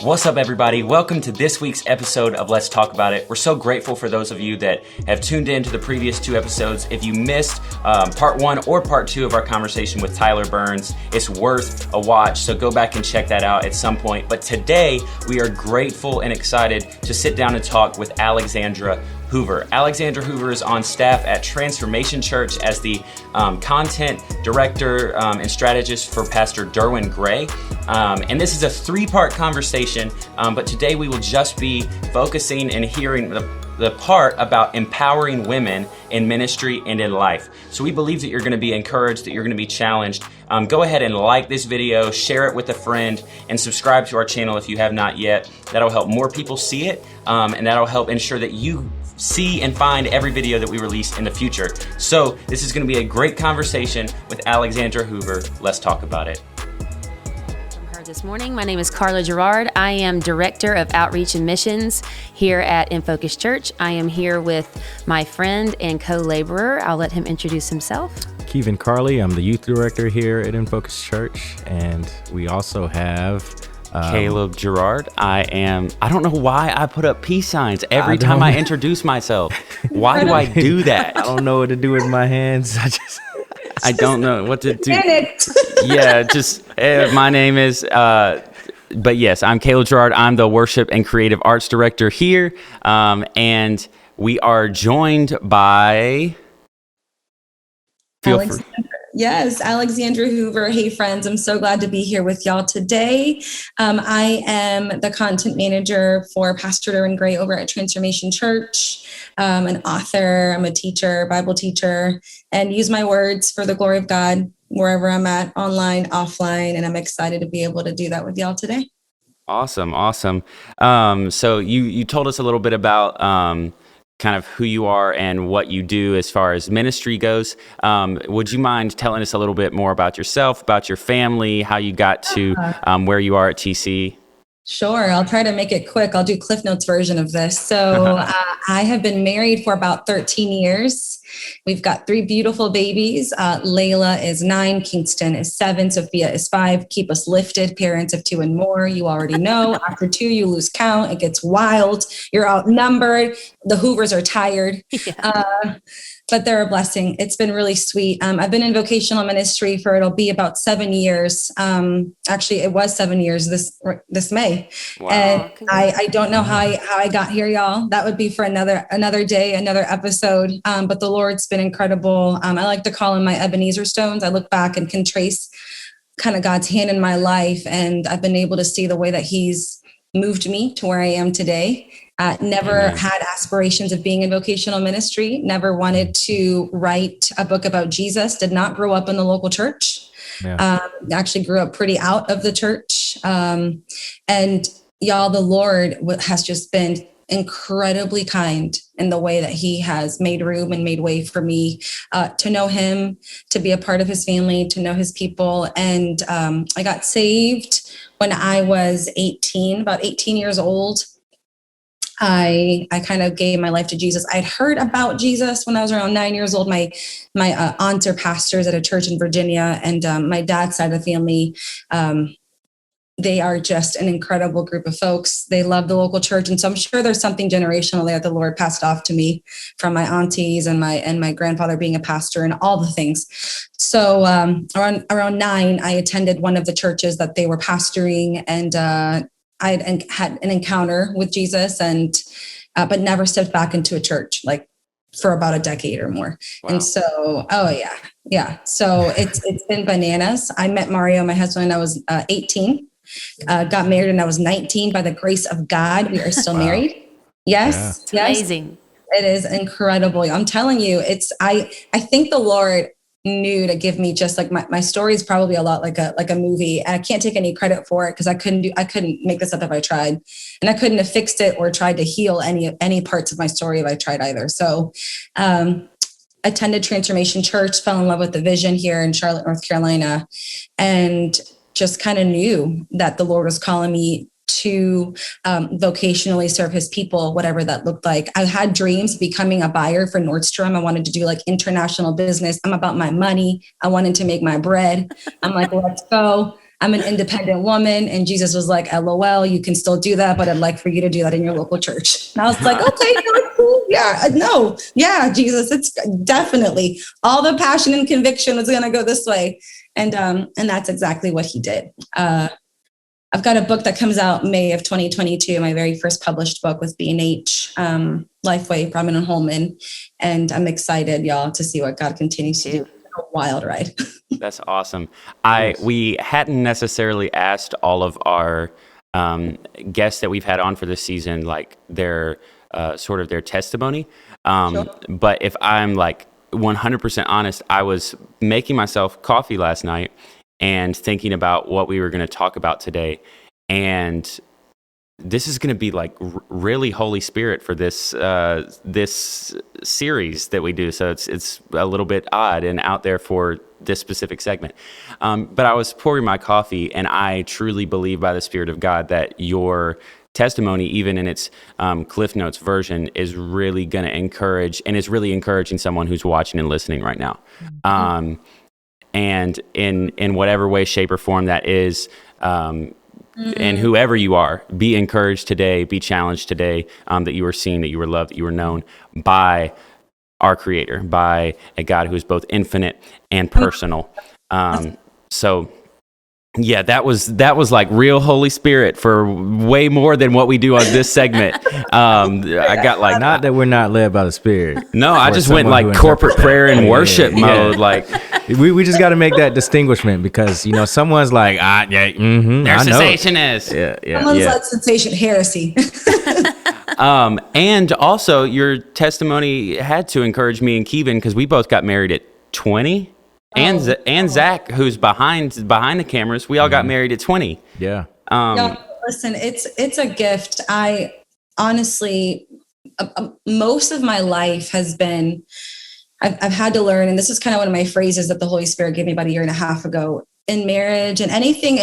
What's up, everybody? Welcome to this week's episode of Let's Talk About It. We're so grateful for those of you that have tuned in to the previous two episodes. If you missed part one or part two of our conversation with Tyler Burns, it's worth a watch, so go back and check that out at some point. But today, we are grateful and excited to sit down and talk with Alexandra Hoover. Alexandra Hoover is on staff at Transformation Church as the content director and strategist for Pastor Derwin Gray. And this is a three-part conversation, but today we will just be focusing and hearing the part about empowering women in ministry and in life. So we believe that you're going to be encouraged, that you're going to be challenged. Go ahead and like this video, share it with a friend, and subscribe to our channel if you have not yet. That'll help more people see it, and that'll help ensure that you see and find every video that we release in the future. So this is going to be a great conversation with Alexandra Hoover. Let's talk about it. This morning. My name is Karla Gerard. I am Director of Outreach and Missions here at In Focus Church. I am here with my friend and co-laborer. I'll let him introduce himself. Kēvin Karla. I'm the Youth Director here at In Focus Church. And we also have Caleb Gerard. I don't know why I put up peace signs every time I introduce myself. Why do I do that? I don't know what to do with my hands. I don't know what to do. Yeah, my name is, but yes, I'm Caleb Gerard. I'm the Worship and Creative Arts Director here. And we are joined by... Alexandra Hoover. Hey, friends. I'm so glad to be here with y'all today. I am the content manager for Pastor Derwin Gray over at Transformation Church. An author, I'm a teacher, Bible teacher, and use my words for the glory of God wherever I'm at, online, offline, and I'm excited to be able to do that with y'all today. Awesome. So you told us a little bit about kind of who you are and what you do as far as ministry goes. Would you mind telling us a little bit more about yourself, about your family, how you got to where you are at TC? Sure. I'll try to make it quick. I'll do Cliff Notes version of this. So I have been married for about 13 years. We've got 3 beautiful babies. Layla is 9, Kingston is 7, Sophia is 5. Keep us lifted, parents of 2 and more. You already know, after 2, you lose count. It gets wild. You're outnumbered. The Hoovers are tired. Yeah. But they're a blessing. It's been really sweet. I've been in vocational ministry for, it'll be about 7 years. Actually, it was 7 years this May. Wow. And I don't know how I got here, y'all. That would be for another day, another episode. But the Lord's been incredible. I like to call them my Ebenezer stones. I look back and can trace kind of God's hand in my life. And I've been able to see the way that he's moved me to where I am today. Never had aspirations of being in vocational ministry, never wanted to write a book about Jesus, did not grow up in the local church, actually grew up pretty out of the church. And y'all, the Lord has just been incredibly kind in the way that he has made room and made way for me to know him, to be a part of his family, to know his people. And I got saved when I was about 18 years old. I kind of gave my life to Jesus. I'd heard about Jesus when I was around 9 years old. My aunts are pastors at a church in Virginia, and my dad's side of the family, they are just an incredible group of folks. They love the local church, and so I'm sure there's something generational there that the Lord passed off to me from my aunties and my grandfather being a pastor and all the things. So around 9, I attended one of the churches that they were pastoring, and I had an encounter with Jesus, and but never stepped back into a church like for about a decade or more. Wow. And so, So it's been bananas. I met Mario, my husband, when I was 18. Got married when I was 19. By the grace of God, we are still married. Yes, yeah. Yes, amazing. It is incredible. I'm telling you, I think the Lord knew to give me just like my story is probably a lot like a movie, and I can't take any credit for it because I couldn't make this up if I tried, and I couldn't have fixed it or tried to heal any parts of my story if I tried either. So attended Transformation Church, fell in love with the vision here in Charlotte, North Carolina, and just kind of knew that the Lord was calling me to vocationally serve his people, whatever that looked like. I had dreams of becoming a buyer for Nordstrom. I wanted to do like international business. I'm about my money. I wanted to make my bread. I'm like, let's go. I'm an independent woman. And Jesus was like, LOL, you can still do that, but I'd like for you to do that in your local church. And I was like, okay, cool. Yeah, no. Yeah, Jesus, it's definitely all the passion and conviction was going to go this way. And that's exactly what he did. I've got a book that comes out May of 2022, my very first published book with B&H, Lifeway, Brahman and Holman. And I'm excited, y'all, to see what God continues to do. A wild ride. That's awesome. We hadn't necessarily asked all of our guests that we've had on for this season, like their sort of their testimony. Sure. But if I'm like 100% honest, I was making myself coffee last night and thinking about what we were going to talk about today. And this is going to be like really Holy Spirit for this this series that we do. So it's a little bit odd and out there for this specific segment. But I was pouring my coffee, and I truly believe by the Spirit of God that your testimony, even in its Cliff Notes version, is really going to encourage, and is really encouraging someone who's watching and listening right now. And in whatever way, shape, or form that is, and whoever you are, be encouraged today, be challenged today, that you were seen, that you were loved, that you were known by our Creator, by a God who is both infinite and personal. So yeah, that was like real Holy Spirit for way more than what we do on this segment. I got like, Not that we're not led by the Spirit. no, I Or just went someone who like corporate interprets prayer that. and worship Yeah. mode. Like, We just got to make that distinguishment, because someone's like, they're I know. cessationists. Someone's like sensation heresy. And also, your testimony had to encourage me and Kēvin, because we both got married at 20. And Zach, who's behind the cameras, we all got married at 20. Yeah. No, listen, it's a gift. I honestly, most of my life has been, I've had to learn, and this is kind of one of my phrases that the Holy Spirit gave me about a year and a half ago, in marriage and anything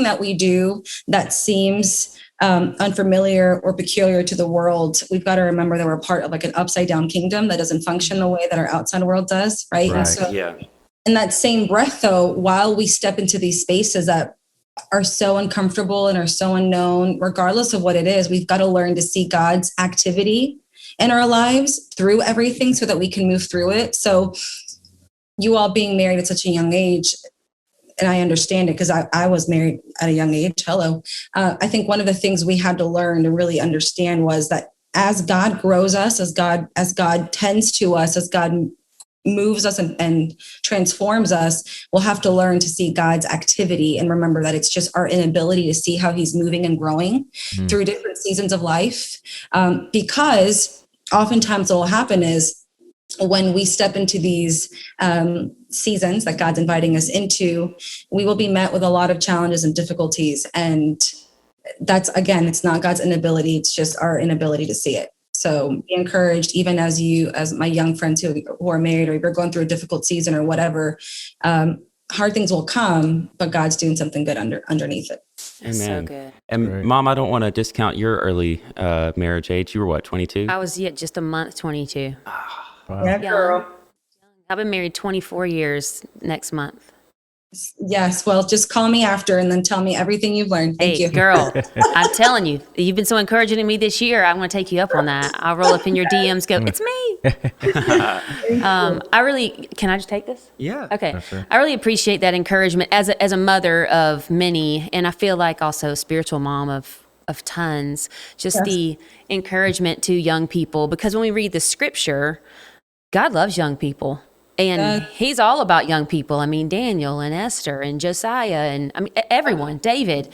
that we do that seems unfamiliar or peculiar to the world, we've got to remember that we're part of like an upside down kingdom that doesn't function the way that our outside world does, right? And so in that same breath, though, while we step into these spaces that are so uncomfortable and are so unknown, regardless of what it is, we've got to learn to see God's activity in our lives through everything so that we can move through it. So you all being married at such a young age, and I understand it because I was married at a young age. Hello. I think one of the things we had to learn to really understand was that as God grows us, as God tends to us, as God moves us and transforms us, we'll have to learn to see God's activity and remember that it's just our inability to see how he's moving and growing through different seasons of life. Because oftentimes what will happen is when we step into these seasons that God's inviting us into, we will be met with a lot of challenges and difficulties. And that's, again, it's not God's inability, it's just our inability to see it. So be encouraged, even as my young friends who are married, or if you're going through a difficult season or whatever, hard things will come, but God's doing something good underneath it. Amen. So good. And Right. Mom, I don't want to discount your early marriage age. You were what, 22? I was just a month 22. Wow. Yeah, girl. I've been married 24 years next month. Yes. Well, just call me after and then tell me everything you've learned. Thank you. Girl, I'm telling you, you've been so encouraging to me this year. I'm going to take you up on that. I'll roll up in your DMs, go, it's me. Can I just take this? Yeah. Okay. Sure. I really appreciate that encouragement as a mother of many, and I feel like also a spiritual mom of tons, just the encouragement to young people, because when we read the scripture, God loves young people. And he's all about young people. I mean, Daniel and Esther and Josiah and everyone, David,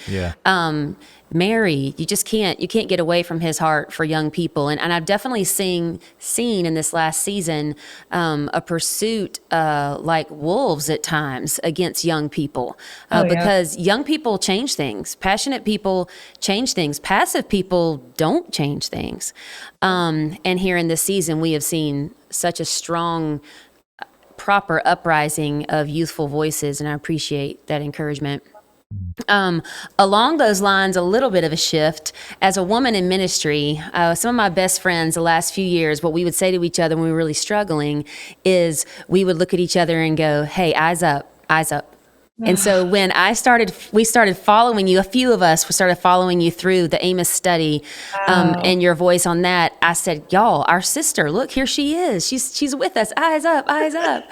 Mary. You can't get away from his heart for young people. And I've definitely seen in this last season a pursuit like wolves at times against young people because young people change things. Passionate people change things. Passive people don't change things. And here in this season, we have seen such a strong proper uprising of youthful voices, and I appreciate that encouragement. Along those lines, a little bit of a shift. As a woman in ministry, some of my best friends the last few years, what we would say to each other when we were really struggling is we would look at each other and go, hey, eyes up, eyes up. And so when we started following you, a few of us started following you through the Amos study, and your voice on that, I said, y'all, our sister, look, here she is. She's with us. Eyes up, eyes up.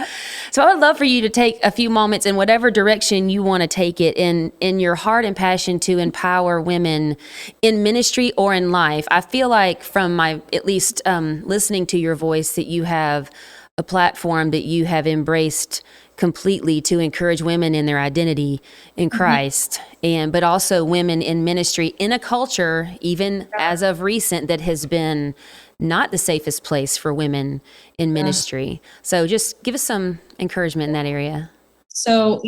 So I would love for you to take a few moments in whatever direction you want to take it in your heart and passion to empower women in ministry or in life. I feel like from my, at least listening to your voice, that you have a platform that you have embraced completely to encourage women in their identity in Christ, but also women in ministry in a culture, even as of recent, that has been not the safest place for women in ministry. So just give us some encouragement in that area. So,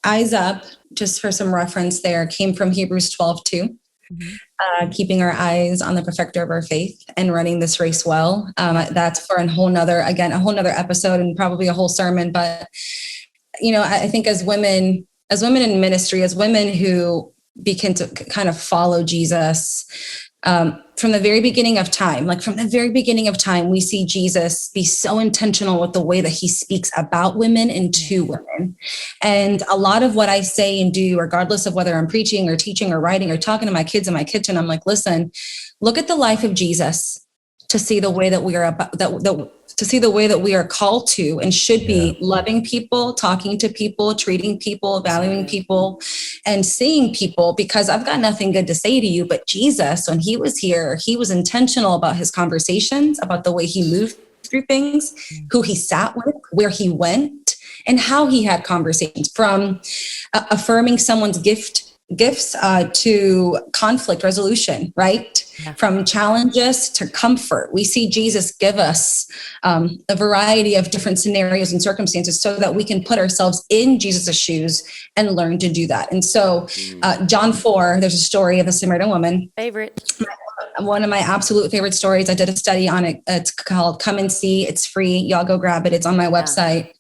eyes up, just for some reference there, came from Hebrews 12:2. Keeping our eyes on the perfecter of our faith and running this race well. That's for a whole nother episode and probably a whole sermon. But, I think as women in ministry, as women who begin to kind of follow Jesus, from the very beginning of time, we see Jesus be so intentional with the way that he speaks about women and to women. And a lot of what I say and do, regardless of whether I'm preaching or teaching or writing or talking to my kids in my kitchen, I'm like, listen, look at the life of Jesus to see the way that we are to see the way that we are called to and should be loving people, talking to people, treating people, valuing people, and seeing people, because I've got nothing good to say to you. But Jesus, when he was here, he was intentional about his conversations, about the way he moved through things, who he sat with, where he went, and how he had conversations, from affirming someone's gifts to conflict resolution, right? From challenges to comfort. We see Jesus give us a variety of different scenarios and circumstances so that we can put ourselves in Jesus's shoes and learn to do that. And so John 4, there's a story of the Samaritan woman. Favorite. One of my absolute favorite stories. I did a study on it. It's called Come and See. It's free. Y'all go grab it. It's on my website.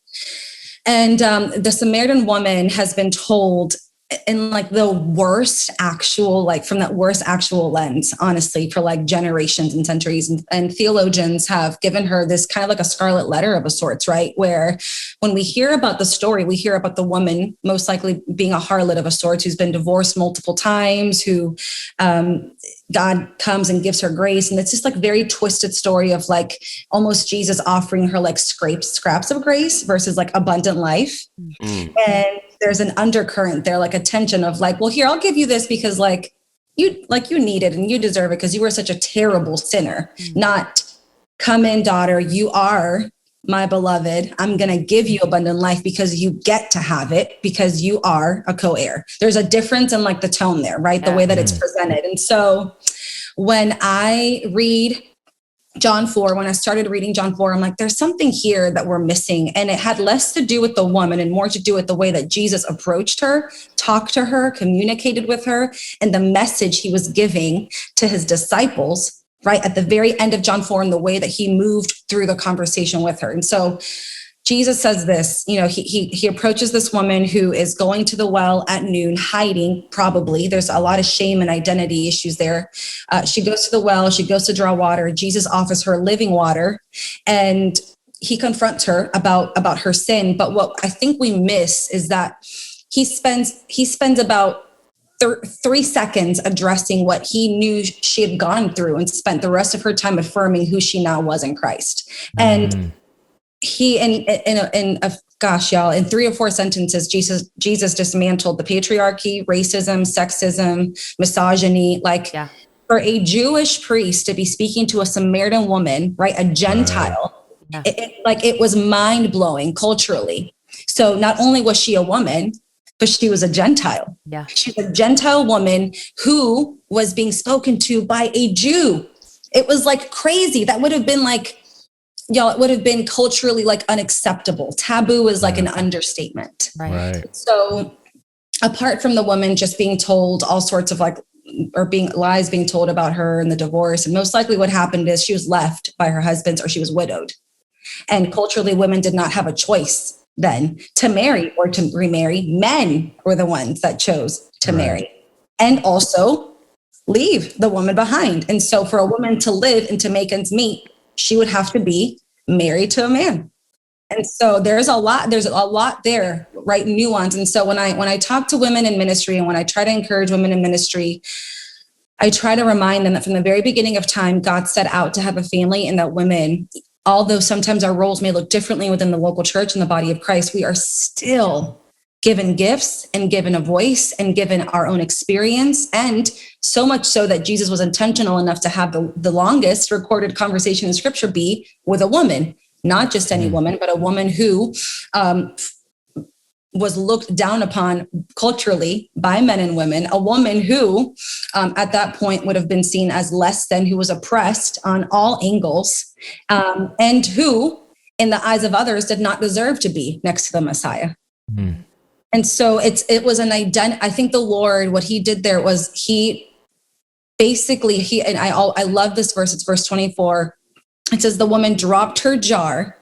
And the Samaritan woman has been told in the worst actual, from that worst actual lens, honestly, for generations and centuries. And theologians have given her this kind of a scarlet letter of a sorts, right? Where when we hear about the story, we hear about the woman most likely being a harlot of a sorts, who's been divorced multiple times, who God comes and gives her grace. And it's just very twisted story of almost Jesus offering her scraps of grace versus abundant life. And there's an undercurrent there, a tension of well, here, I'll give you this because you need it and you deserve it because you were such a terrible sinner. Not, come in, daughter, you are my beloved. I'm going to give you abundant life because you get to have it because you are a co-heir. There's a difference in the tone there, right? The way that it's presented. And so when I read John 4, when I started reading John 4, I'm there's something here that we're missing. And it had less to do with the woman and more to do with the way that Jesus approached her, talked to her, communicated with her, and the message he was giving to his disciples, right? At the very end of John 4, and the way that he moved through the conversation with her. And so Jesus says this, he approaches this woman who is going to the well at noon, hiding, probably. There's a lot of shame and identity issues there. She goes to the well, she goes to draw water. Jesus offers her living water, and he confronts her about her sin. But what I think we miss is that he spends about 3 seconds addressing what he knew she had gone through, and spent the rest of her time affirming who she now was in Christ. And he, in 3 or 4 sentences, Jesus dismantled the patriarchy, racism, sexism, misogyny. For a Jewish priest to be speaking to a Samaritan woman, right, a Gentile, it was mind blowing culturally. So not only was she a woman, but she was a Gentile. Yeah, she's a Gentile woman who was being spoken to by a Jew. It was crazy. That would have been it would have been culturally unacceptable. Taboo is an understatement. Right. So apart from the woman just being told all sorts of lies being told about her and the divorce, and most likely what happened is she was left by her husband or she was widowed. And culturally, women did not have a choice then to marry or to remarry. Men were the ones that chose to marry and also leave the woman behind. And so for a woman to live and to make ends meet, she would have to be married to a man. And so there's a lot there, right? Nuance. And so when I talk to women in ministry and when I try to encourage women in ministry, I try to remind them that from the very beginning of time, God set out to have a family, and that women, although sometimes our roles may look differently within the local church and the body of Christ, we are still given gifts and given a voice and given our own experience. And so much so that Jesus was intentional enough to have the longest recorded conversation in scripture be with a woman, not just any woman, but a woman who was looked down upon culturally by men and women, a woman who at that point would have been seen as less than, who was oppressed on all angles, and who, in the eyes of others, did not deserve to be next to the Messiah. Mm. And so it was an identity. I think the Lord, what he did there was he and I love this verse. It's verse 24. It says, the woman dropped her jar.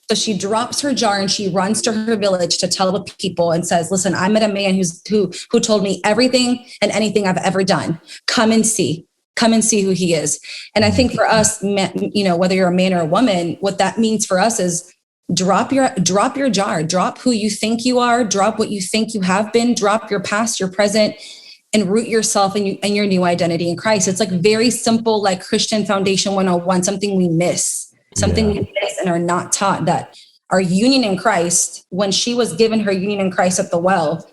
So she drops her jar and she runs to her village to tell the people and says, listen, I met a man who told me everything and anything I've ever done. Come and see who he is. And I think for us, whether you're a man or a woman, what that means for us is drop your jar, drop who you think you are, drop what you think you have been, drop your past, your present, and root yourself in your new identity in Christ. It's like very simple, like Christian Foundation 101, something we miss and are not taught, that our union in Christ, when she was given her union in Christ at the well,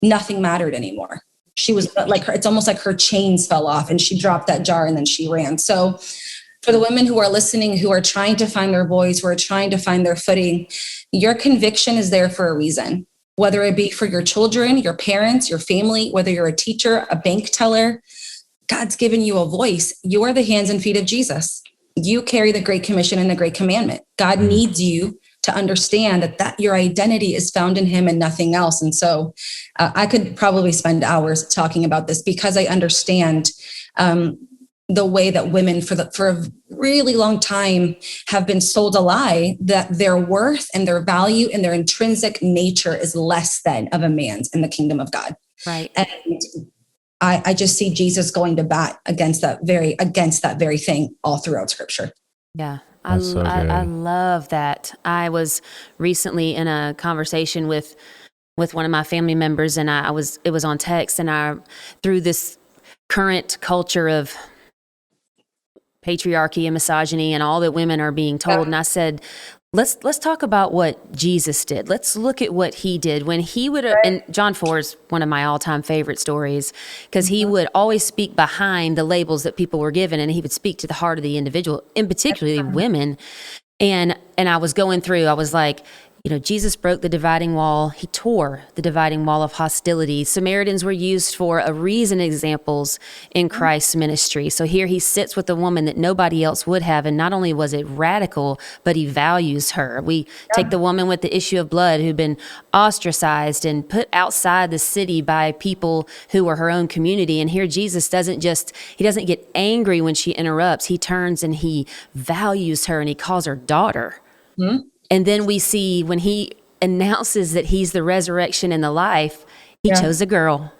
nothing mattered anymore. She was like, it's almost like her chains fell off and she dropped that jar and then she ran. So for the women who are listening, who are trying to find their voice, who are trying to find their footing, your conviction is there for a reason, whether it be for your children, your parents, your family, whether you're a teacher, a bank teller. God's given you a voice. You are the hands and feet of Jesus. You carry the Great Commission and the Great Commandment. God needs you to understand that your identity is found in him and nothing else. And so I could probably spend hours talking about this, because I understand the way that women for a really long time have been sold a lie that their worth and their value and their intrinsic nature is less than of a man's in the kingdom of God. Right. And I just see Jesus going to bat against that very thing all throughout scripture. Yeah. I love that. I was recently in a conversation with one of my family members, and it was on text, and through this current culture of patriarchy and misogyny and all that women are being told. And I said, let's talk about what Jesus did. Let's look at what he did when he would, and John 4 is one of my all-time favorite stories, because he would always speak behind the labels that people were given, and he would speak to the heart of the individual, and particularly women. And I was going through, I was like, Jesus broke the dividing wall. He tore the dividing wall of hostility. Samaritans were used for a reason examples in Christ's ministry. So here he sits with a woman that nobody else would have. And not only was it radical, but he values her. We take the woman with the issue of blood who'd been ostracized and put outside the city by people who were her own community. And here Jesus doesn't get angry when she interrupts. He turns and he values her and he calls her daughter. Mm-hmm. And then we see when he announces that he's the resurrection and the life, he chose a girl.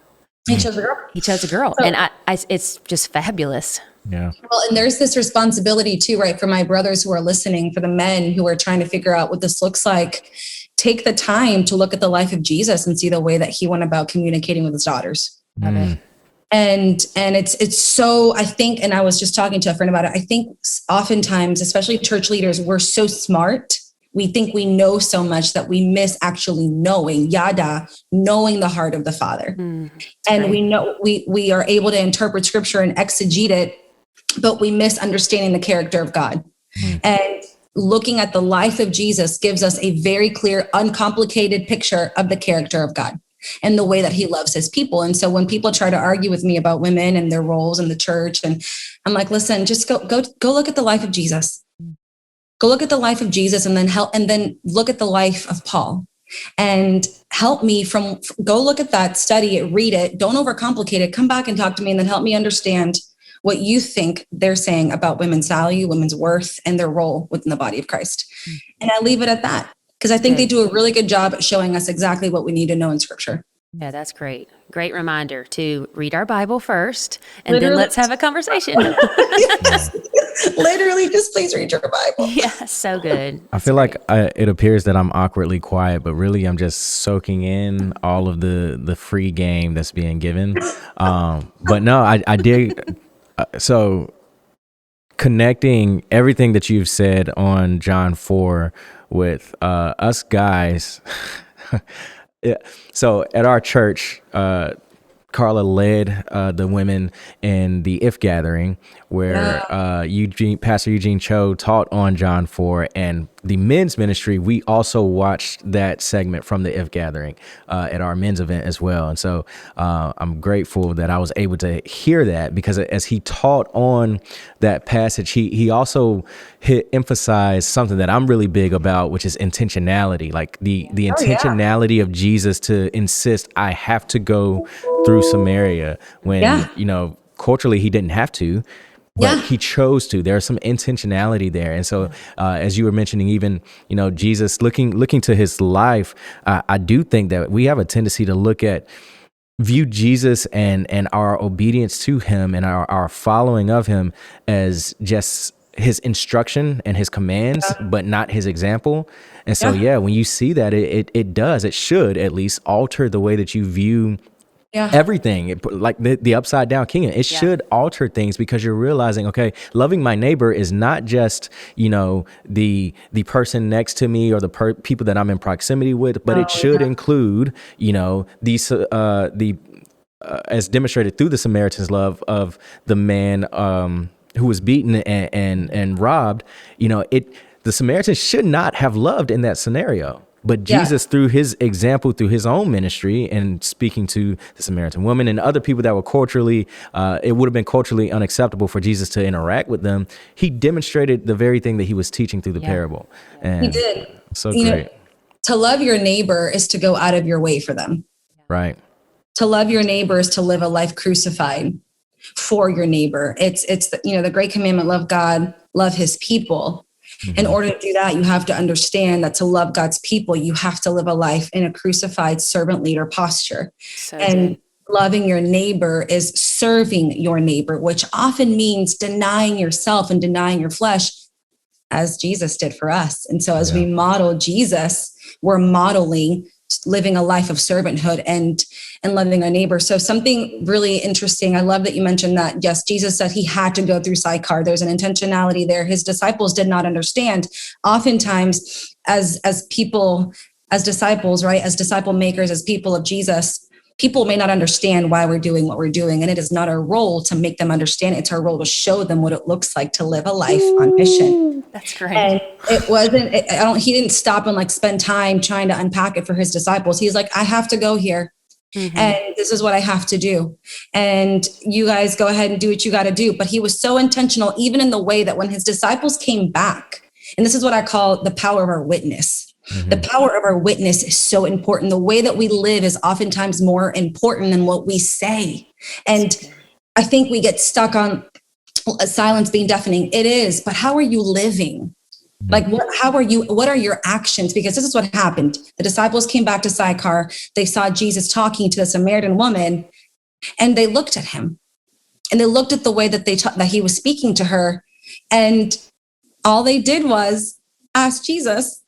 He chose a girl. So, and it's just fabulous. Yeah. Well, and there's this responsibility too, right? For my brothers who are listening, for the men who are trying to figure out what this looks like, take the time to look at the life of Jesus and see the way that he went about communicating with his daughters. And it's so, I think, and I was just talking to a friend about it, I think oftentimes, especially church leaders, we're so smart. We think we know so much that we miss actually knowing the heart of the Father. And we know we are able to interpret scripture and exegete it, but we miss understanding the character of God. And looking at the life of Jesus gives us a very clear, uncomplicated picture of the character of God and the way that he loves his people. And so when people try to argue with me about women and their roles in the church, and I'm like, listen, just go look at the life of Jesus. Go look at the life of Jesus, and then look at the life of Paul, and help me go look at that, study it, read it. Don't overcomplicate it. Come back and talk to me, and then help me understand what you think they're saying about women's value, women's worth, and their role within the body of Christ. And I leave it at that, because I think they do a really good job at showing us exactly what we need to know in scripture. Yeah, that's great. Great reminder to read our Bible first, and then Literally. let's have a conversation. Yes. Literally, just please read your Bible. Yeah, so good. I feel like it appears that I'm awkwardly quiet, but really I'm just soaking in all of the free game that's being given. But no, I did. So connecting everything that you've said on John 4 with us guys. Yeah. So at our church, Karla led the women in the If Gathering, where Pastor Eugene Cho taught on John 4, and the men's ministry, we also watched that segment from the If Gathering at our men's event as well. And so I'm grateful that I was able to hear that, because as he taught on that passage, he also emphasized something that I'm really big about, which is intentionality, like the intentionality of Jesus to insist, I have to go through Samaria when, culturally he didn't have to, but he chose to. There's some intentionality there. And so as you were mentioning, even, Jesus looking to his life, I do think that we have a tendency to view Jesus and our obedience to him and our following of him as just his instruction and his commands, but not his example. And so, when you see that, it should at least alter the way that you view everything, like the upside down kingdom. It should alter things, because you're realizing, okay, loving my neighbor is not just, the person next to me or the people that I'm in proximity with, but it should include, these, as demonstrated through the Samaritan's love of the man, who was beaten and robbed. The Samaritan should not have loved in that scenario. But Jesus, through his example, through his own ministry and speaking to the Samaritan woman and other people that were culturally, it would have been culturally unacceptable for Jesus to interact with them, he demonstrated the very thing that he was teaching through the parable. And he did. So great. To love your neighbor is to go out of your way for them. Right. To love your neighbor is to live a life crucified for your neighbor. It's the great commandment, love God, love his people. In order to do that, you have to understand that to love God's people, you have to live a life in a crucified servant leader posture. And loving your neighbor is serving your neighbor, which often means denying yourself and denying your flesh, as Jesus did for us. And so as we model Jesus, we're modeling living a life of servanthood and loving our neighbor. So something really interesting. I love that you mentioned that. Yes, Jesus said he had to go through Sychar. There's an intentionality there. His disciples did not understand. Oftentimes, as people, as disciples, right, as disciple makers, as people of Jesus, people may not understand why we're doing what we're doing. And it is not our role to make them understand. It's our role to show them what it looks like to live a life on mission. That's great. And he didn't stop and spend time trying to unpack it for his disciples. He's like, I have to go here. And this is what I have to do. And you guys go ahead and do what you got to do. But he was so intentional, even in the way that when his disciples came back, and this is what I call the power of our witness. The power of our witness is so important. The way that we live is oftentimes more important than what we say. And I think we get stuck on silence being deafening. It is, but how are you living? What are your actions? Because this is what happened. The disciples came back to Sychar. They saw Jesus talking to the Samaritan woman, and they looked at him, and they looked at the way that that he was speaking to her. And all they did was ask Jesus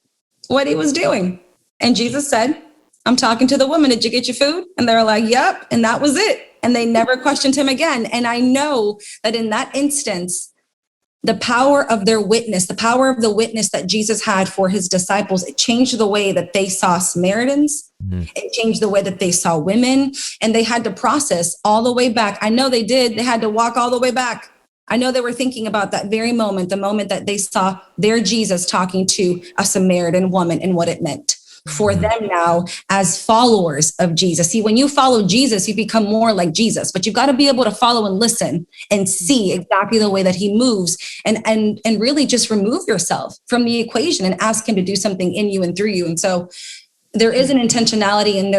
what he was doing. And Jesus said, I'm talking to the woman. Did you get your food? And they were like, yep. And that was it. And they never questioned him again. And I know that in that instance, the power of their witness, the power of the witness that Jesus had for his disciples, it changed the way that they saw Samaritans. It changed the way that they saw women. And they had to process all the way back. I know they did. They had to walk all the way back. I know they were thinking about that very moment, the moment that they saw their Jesus talking to a Samaritan woman and what it meant for them now as followers of Jesus. See, when you follow Jesus, you become more like Jesus, but you've got to be able to follow and listen and see exactly the way that he moves and really just remove yourself from the equation and ask him to do something in you and through you. And so there is an intentionality and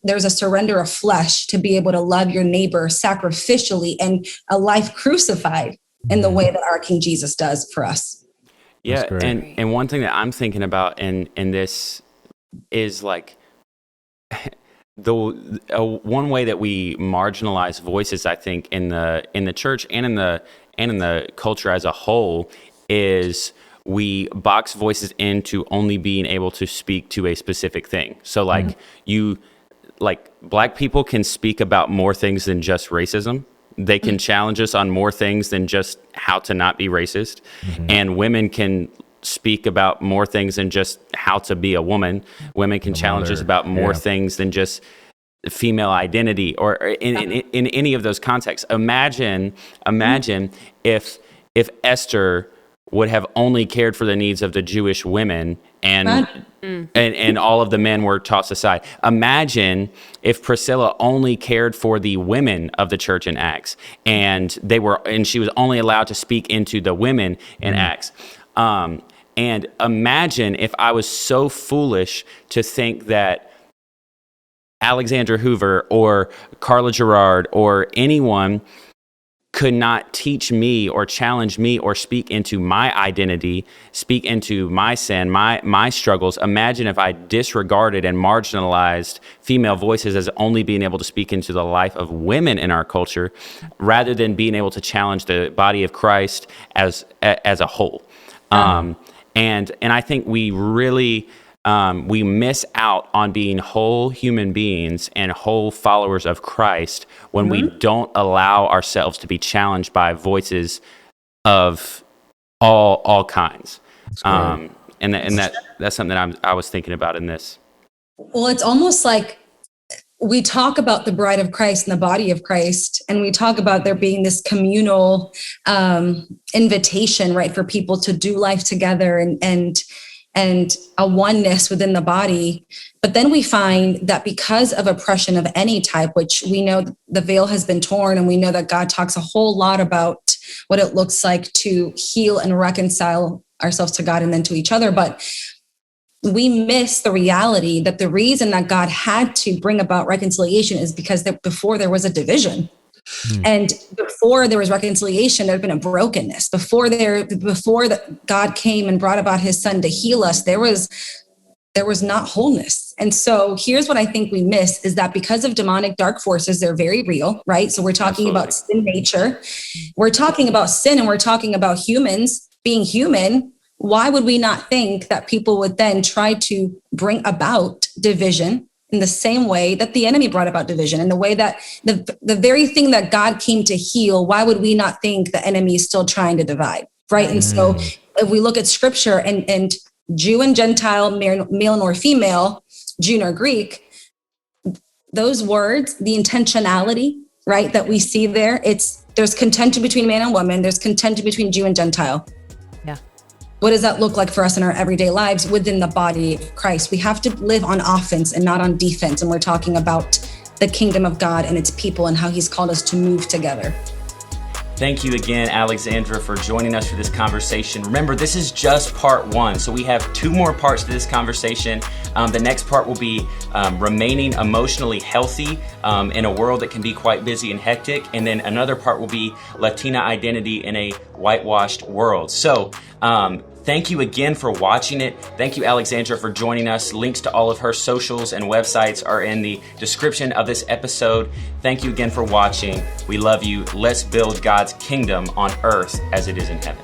there's a surrender of flesh to be able to love your neighbor sacrificially and a life crucified in the way that our King Jesus does for us. Yeah, and one thing that I'm thinking about in this is one way that we marginalize voices, I think, in the church and in the culture as a whole, is we box voices into only being able to speak to a specific thing. So Black people can speak about more things than just racism. They can challenge us on more things than just how to not be racist. And women can speak about more things than just how to be a woman. Women can challenge us about more things than just female identity or in any of those contexts. Imagine if Esther would have only cared for the needs of the Jewish women and all of the men were tossed aside. Imagine if Priscilla only cared for the women of the church in Acts and she was only allowed to speak into the women in Acts. And imagine if I was so foolish to think that Alexandra Hoover or Karla Gerard or anyone could not teach me or challenge me or speak into my identity, speak into my sin, my struggles. Imagine if I disregarded and marginalized female voices as only being able to speak into the life of women in our culture, rather than being able to challenge the body of Christ as a whole. And I think we really we miss out on being whole human beings and whole followers of Christ when we don't allow ourselves to be challenged by voices of all kinds. And that's something that I was thinking about in this. Well, it's almost like we talk about the bride of Christ and the body of Christ, and we talk about there being this communal invitation, right, for people to do life together and a oneness within the body. But then we find that because of oppression of any type, which we know the veil has been torn, and we know that God talks a whole lot about what it looks like to heal and reconcile ourselves to God and then to each other. But we miss the reality that the reason that God had to bring about reconciliation is because before there was a division. And before there was reconciliation, there had been a brokenness. Before God came and brought about his son to heal us, there was not wholeness. And so here's what I think we miss is that because of demonic dark forces, they're very real, right? So we're talking about sin nature. We're talking about sin, and we're talking about humans being human. Why would we not think that people would then try to bring about division in the same way that the enemy brought about division, in the way that the very thing that God came to heal? Why would we not think the enemy is still trying to divide, right? And so if we look at scripture and Jew and Gentile, male nor female, Jew nor Greek, those words, the intentionality, right, that we see there's contention between man and woman, there's contention between Jew and Gentile. Yeah. What does that look like for us in our everyday lives within the body of Christ? We have to live on offense and not on defense. And we're talking about the kingdom of God and its people and how he's called us to move together. Thank you again, Alexandra, for joining us for this conversation. Remember, this is just part one, so we have 2 more parts to this conversation. The next part will be remaining emotionally healthy in a world that can be quite busy and hectic. And then another part will be Latina identity in a whitewashed world. So thank you again for watching it. Thank you, Alexandra, for joining us. Links to all of her socials and websites are in the description of this episode. Thank you again for watching. We love you. Let's build God's kingdom on earth as it is in heaven.